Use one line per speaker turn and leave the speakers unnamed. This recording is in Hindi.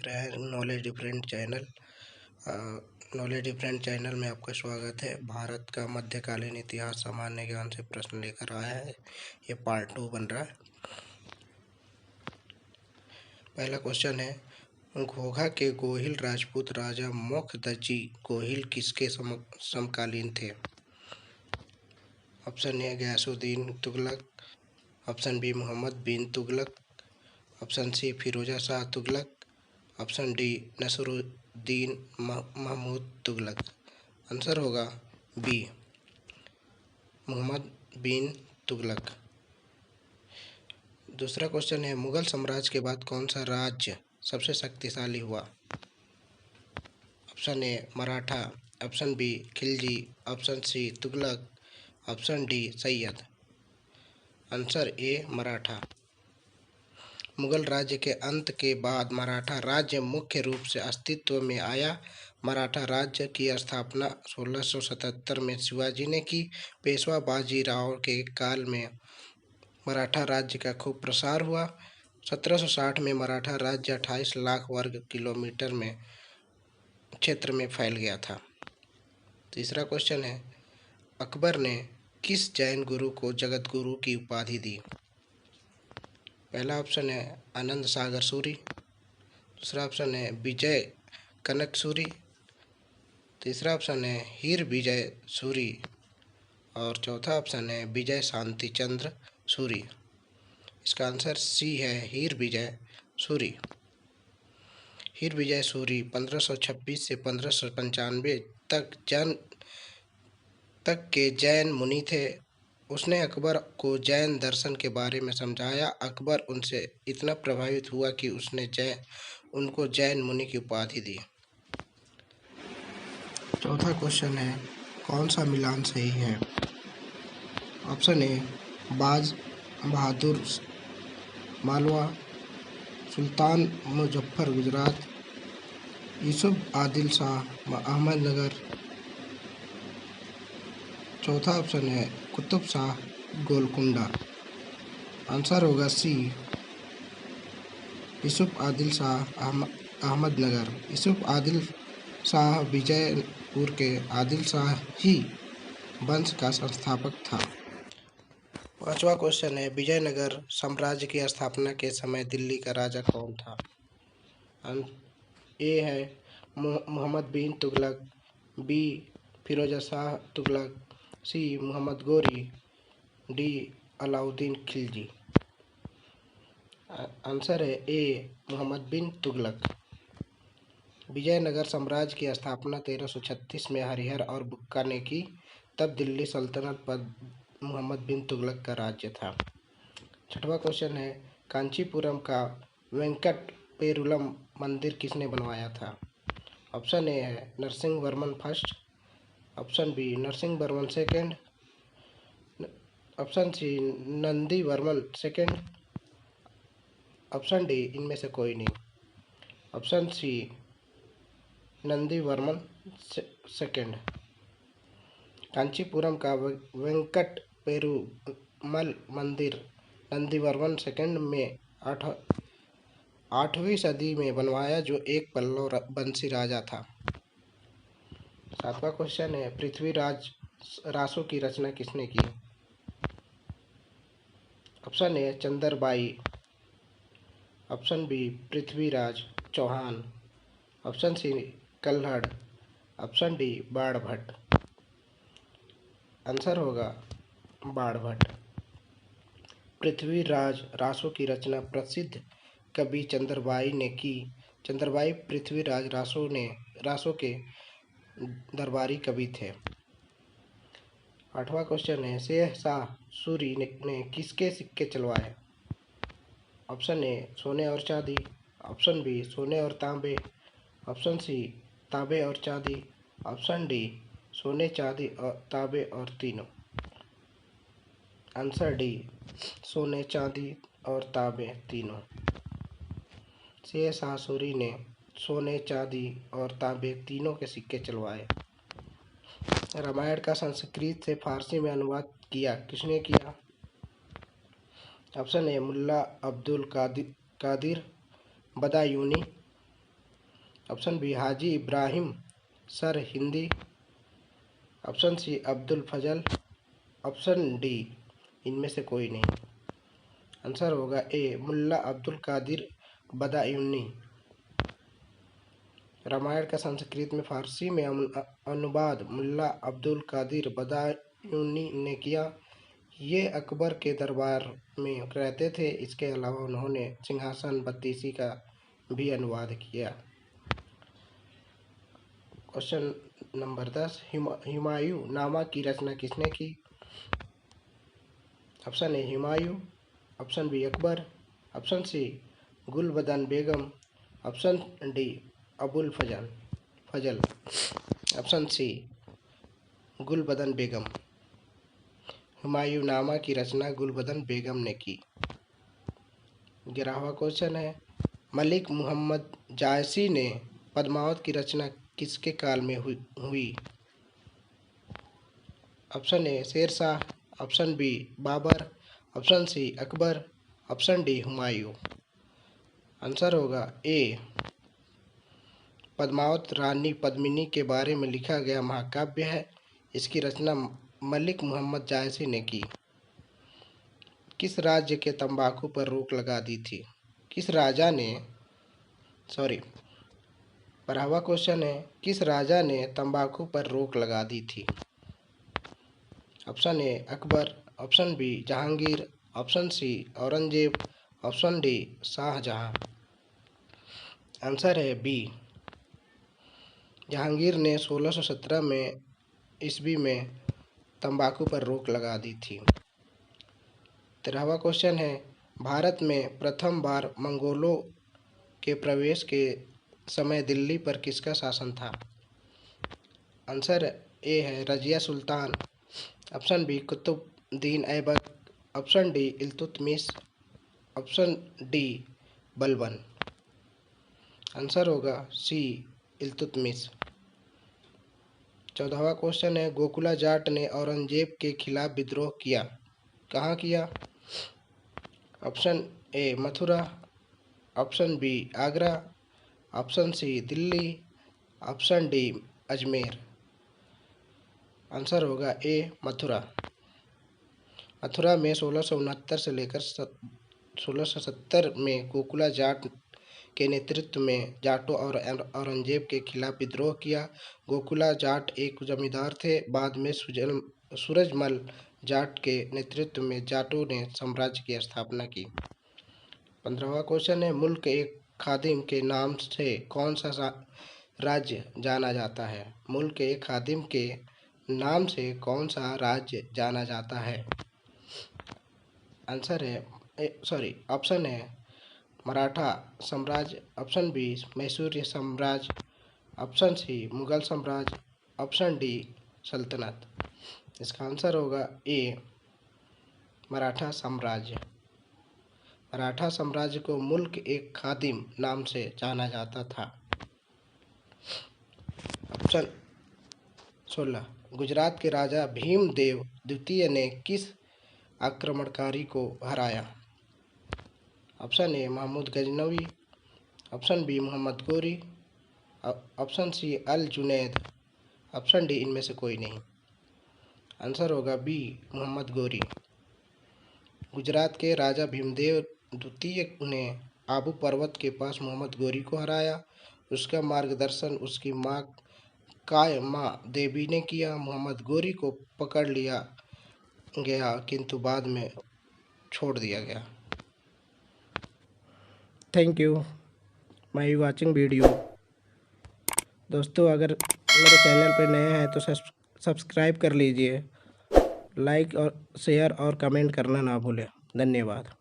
रहे हैं knowledge different channel. Knowledge different channel में आपका स्वागत है। भारत का मध्यकालीन इतिहास सामान्य ज्ञान से प्रश्न लेकर आया है। ये पार्ट 2 बन रहा है। पहला क्वेश्चन है, घोघा के गोहिल राजपूत राजा मोखदजी गोहिल किसके समकालीन थे? Option A Ghiyasuddin Tughlaq, option B Mohammad bin Tughlaq, option C Firoza Shah Tughlaq, option D Nasiruddin Mahmud Tughlaq. Answer होगा बी, मोहम्मद बिन तुगलक। दूसरा क्वेश्चन है, मुगल साम्राज्य के बाद कौन सा राज्य सबसे शक्तिशाली हुआ? Option A Maratha, option B Khilji, option C Tughlaq, option D Sayyid. Answer A Maratha. Mughal राज्य के अंत के बाद मराठा राज्य मुख्य रूप से अस्तित्व में आया। मराठा राज्य की स्थापना 1677 में शिवाजी ने की। पेशवा बाजीराव के काल में मराठा राज्य का खूब प्रसार हुआ। 1760 में मराठा राज्य 28 लाख वर्ग किलोमीटर में क्षेत्र में फैल गया था। तीसरा क्वेश्चन है, अकबर ने किस जैन गुरु को जगत गुरु की उपाधि दी? पहला ऑप्शन है आनंद सागर सूरी, दूसरा ऑप्शन है विजय कनक सूरी, तीसरा ऑप्शन है हीर विजय सूरी और चौथा ऑप्शन है विजय शांति चंद्र सूरी। इसका आंसर सी है हीर विजय सूरी। हीर विजय सूरी 1526 से 1595 तक के जैन मुनि थे। उसने अकबर को जैन दर्शन के बारे में समझाया। अकबर उनसे इतना प्रभावित हुआ कि उसने उनको जैन मुनि की उपाधि दी। चौथा क्वेश्चन है, कौन सा मिलान सही है? ऑप्शन ए बाज बहादुर मालवा, सुल्तान मुजफ्फर गुजरात, यूसुफ आदिल शाह अहमदनगर, चौथा ऑप्शन है कुतुब शाह गोलकुंडा। आंसर होगा सी, यूसुफ आदिल शाह अहमदनगर। यूसुफ आदिल शाह विजयपुर के आदिल शाह ही वंश का संस्थापक था। पांचवा क्वेश्चन है, विजयनगर साम्राज्य की स्थापना के समय दिल्ली का राजा कौन था? ए है मोहम्मद बिन तुगलक, बी फिरोजा शाह तुगलक, सी मोहम्मद गोरी, डी अलाउद्दीन खिलजी। आंसर है ए मोहम्मद बिन तुगलक। विजयनगर साम्राज्य की स्थापना 1336 में हरिहर और बुक्का ने की। तब दिल्ली सल्तनत पर मोहम्मद बिन तुगलक का राज्य था। छठवां क्वेश्चन है, कांचीपुरम का वेंकट पेरुलम मंदिर किसने बनवाया था? ऑप्शन ए है Narasimha Varman first, option B Narasimha Varman second, option C Nandi Varman second, option D इनमें से कोई नहीं। Option C Nandi Varman second. Kanchipuram का वेंकट पेरुमल मंदिर नंदी वर्मन सेकेंड में 8वीं सदी में बनवाया, जो एक पल्लव वंशी राजा था। सातवां क्वेश्चन है, पृथ्वीराज रासो की रचना किसने की? Option A Chandbardai, option B Prithviraj Chauhan, option C Kalhan, option D Banabhatta. Answer होगा बाणभट्ट। पृथ्वीराज रासो की रचना प्रसिद्ध कवि चंदरबाई ने की। चंदरबाई पृथ्वीराज रासो के दरबारी कवि थे। आठवां क्वेश्चन है, शेर शाह सूरी ने किसके सिक्के चलवाए? ऑप्शन ए सोने और चांदी, ऑप्शन बी सोने और तांबे, ऑप्शन सी तांबे और चांदी, ऑप्शन डी सोने चांदी और तांबे और तीनों। आंसर डी सोने चांदी और तांबे तीनों। शेर शाह सूरी ने सोने चांदी और तांबे तीनों के सिक्के चलवाए। रामायण का संस्कृत से फारसी में अनुवाद किसने किया? Option A Mulla Abdul Qadir Badayuni, option B Haji Ibrahim Sirhindi, option C Abdul Fazal, option D इनमें से कोई नहीं। आंसर होगा ए मुल्ला अब्दुल कादिर बदायूनी। रामायण का संस्कृत में फारसी में अनुवाद मुल्ला अब्दुल कादिर बदायूनी ने किया। ये अकबर के दरबार में रहते थे। इसके अलावा उन्होंने सिंहासन बत्तीसी का भी अनुवाद किया। क्वेश्चन नंबर 10, हुमायूं नामा की रचना किसने की? Option A Humayun, option B Akbar, option C Gulbadan Begum, option D Abul Fazl, option C Gulbadan Begum. Humayun Nama की रचना गुलबदन बेगम ने की। 11वां क्वेश्चन है, मलिक मोहम्मद जायसी ने पद्मावत की रचना किसके काल में हुई? Option A Sher Shah, option B Babur, option C Akbar, option D Humayun. Answer होगा ए पद्मावत रानी पद्मिनी के बारे में लिखा गया महाकाव्य है। इसकी रचना मलिक मोहम्मद जायसी ने की। किस राज्य के तंबाकू पर रोक लगा दी थी? किस राजा ने 12वां क्वेश्चन है, किस राजा ने तंबाकू पर रोक लगा दी थी? Option A Akbar, option B Jahangir, option C Aurangzeb, option D Shah Jahan. Answer है बी जहांगीर ने 1617 में ईस्वी में तंबाकू पर रोक लगा दी थी। 13वां क्वेश्चन है, भारत में प्रथम बार मंगोलों के प्रवेश के समय दिल्ली पर किसका शासन था? आंसर ए है Razia Sultan, option B Qutubuddin Aibak, option D Iltutmish, option D Balban. Answer होगा सी इल्तुतमिश। 14वां क्वेश्चन है, गोकुला जाट ने औरंगजेब के खिलाफ विद्रोह किया, कहाँ किया? Option A Mathura, option B Agra, option C Delhi, option D Ajmer. Answer होगा ए मथुरा। मथुरा में 1669 से लेकर 1670 में गोकुला जाट के नेतृत्व में जाटों और औरंगजेब के खिलाफ विद्रोह किया। गोकुला जाट एक जमींदार थे। बाद में सूरजमल जाट के नेतृत्व में जाटों ने साम्राज्य की स्थापना की। 15वां क्वेश्चन है, मुल्क एक खादिम के नाम से कौन सा राज्य जाना जाता है? मुल्क एक खादिम के नाम से कौन सा राज्य जाना जाता है? आंसर है ऑप्शन है मराठा साम्राज्य, ऑप्शन बी मैसूर साम्राज्य, ऑप्शन सी मुगल साम्राज्य, ऑप्शन डी सल्तनत। इसका आंसर होगा ए मराठा साम्राज्य। मराठा साम्राज्य को मुल्क एक खादिम नाम से जाना जाता था। ऑप्शन 16, गुजरात के राजा भीमदेव द्वितीय ने किस आक्रमणकारी को हराया? Option A Mahmud Ghaznavi, option B Mohammad Ghori, option C Al Junaid, option D इनमें से कोई नहीं। आंसर होगा बी मोहम्मद गोरी। गुजरात के राजा भीमदेव द्वितीय ने आबू पर्वत के पास मोहम्मद गोरी को हराया। उसका मार्गदर्शन उसकी माँ कायमा देवी ने किया। मोहम्मद गोरी को पकड़ लिया गया किंतु बाद में छोड़ दिया गया। Thank you my watching video. दोस्तों अगर मेरे चैनल पर नए हैं तो सब्सक्राइब कर लीजिए, लाइक और शेयर और कमेंट करना ना भूलें। धन्यवाद।